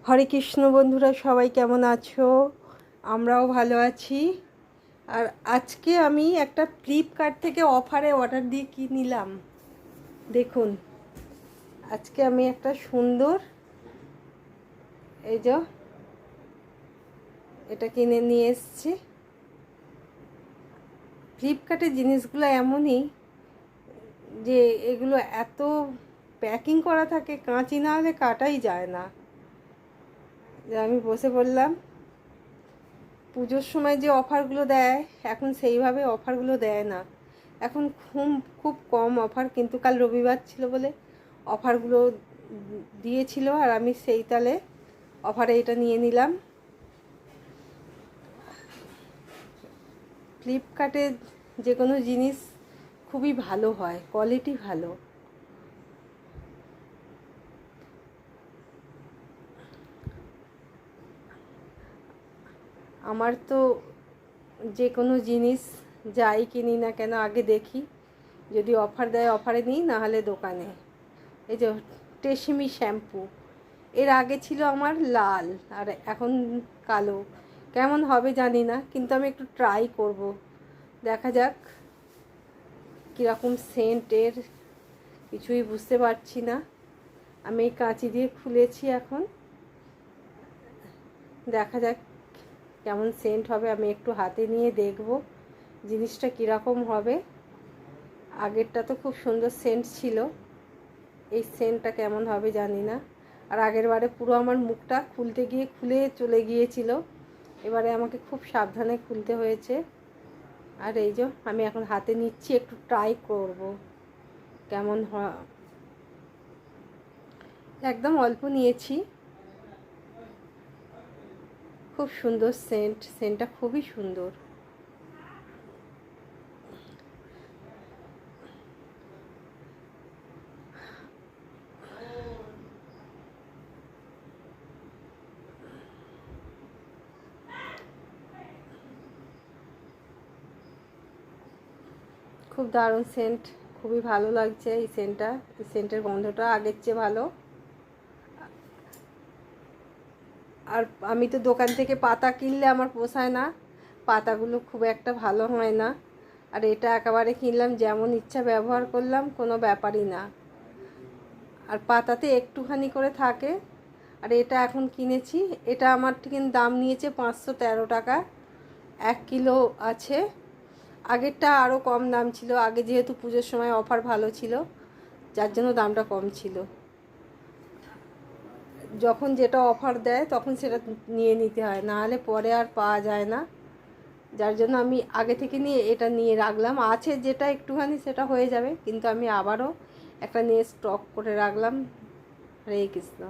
হরে কৃষ্ণ বন্ধুরা, সবাই কেমন আছো? আমরাও ভালো আছি। আর আজকে আমি একটা ফ্লিপকার্ট থেকে অফারে অর্ডার দিয়ে কি নিলাম দেখুন। আজকে আমি একটা সুন্দর এই যে এটা কিনে নিয়ে এসেছি। ফ্লিপকার্টের জিনিসগুলো এমনই যে এগুলো এত প্যাকিং করা থাকে, কাঁচি না হলে কাটাই যায় না। যে আমি বসে বললাম, পুজোর সময় যে অফারগুলো দেয় এখন সেইভাবে অফারগুলো দেয় না। এখন খুব খুব কম অফার, কিন্তু কাল রবিবার ছিল বলে অফারগুলো দিয়েছিল, আর আমি সেই তালে অফারে এটা নিয়ে নিলাম। ফ্লিপকার্টে যে কোনো জিনিস খুবই ভালো হয়, কোয়ালিটি ভালো। আমার তো যে কোনো জিনিস যাই কিনি না কেন আগে দেখি, যদি অফার দেয় অফারে নিই, না হলে দোকানে। এই যে ট্রেসিমি শ্যাম্পু, এর আগে ছিল আমার লাল আর এখন কালো। কেমন হবে জানি না, কিন্তু আমি একটু ট্রাই করব, দেখা যাক কীরকম সেন্টের, কিছুই বুঝতে পারছি না। আমি এই কাঁচি দিয়ে খুলেছি, এখন দেখা যাক কেমন সেন্ট হবে। আমি একটু হাতে নিয়ে দেখব জিনিসটা কীরকম হবে। আগেরটা তো খুব সুন্দর সেন্ট ছিল, এই সেন্টটা কেমন হবে জানি না। আর আগের বারে পুরো আমার মুখটা খুলতে গিয়ে খুলে চলে গিয়েছিল, এবারে আমাকে খুব সাবধানে খুলতে হয়েছে। আর এই যে আমি এখন হাতে নিচ্ছি, একটু ট্রাই করব কেমন হয়। একদম অল্প নিয়েছি। খুব সুন্দর সেন্টটা খুবই সুন্দর। খুব দারুণ সেন্ট, খুবই ভালো লাগছে এই সেন্টটা। এই সেন্টের গন্ধটা আগের চেয়ে ভালো। আর আমি তো দোকান থেকে পাতা কিনলে আমার পোষায় না, পাতাগুলো খুব একটা ভালো হয় না। আর এটা একেবারে কিনলাম, যেমন ইচ্ছা ব্যবহার করলাম, কোনো ব্যাপারই না। আর পাতাতে একটুখানি করে থাকে। আর এটা এখন কিনেছি, এটা আমার ঠিক দাম নিয়েছে 513 টাকা, 1 কিলো আছে। আগেরটা আরও কম দাম ছিল, আগে যেহেতু পুজোর সময় অফার ভালো ছিল, যার জন্য দামটা কম ছিল। যখন যেটা অফার দেয় তখন সেটা নিয়ে নিতে হয়, না হলে পরে আর পাওয়া যায় না। যার জন্য আমি আগে থেকে নিয়ে এটা নিয়ে রাখলাম, আছে যেটা একটুখানি সেটা হয়ে যাবে, কিন্তু আমি আবারও একটা নিয়ে স্টক করে রাখলাম। হরে কৃষ্ণ।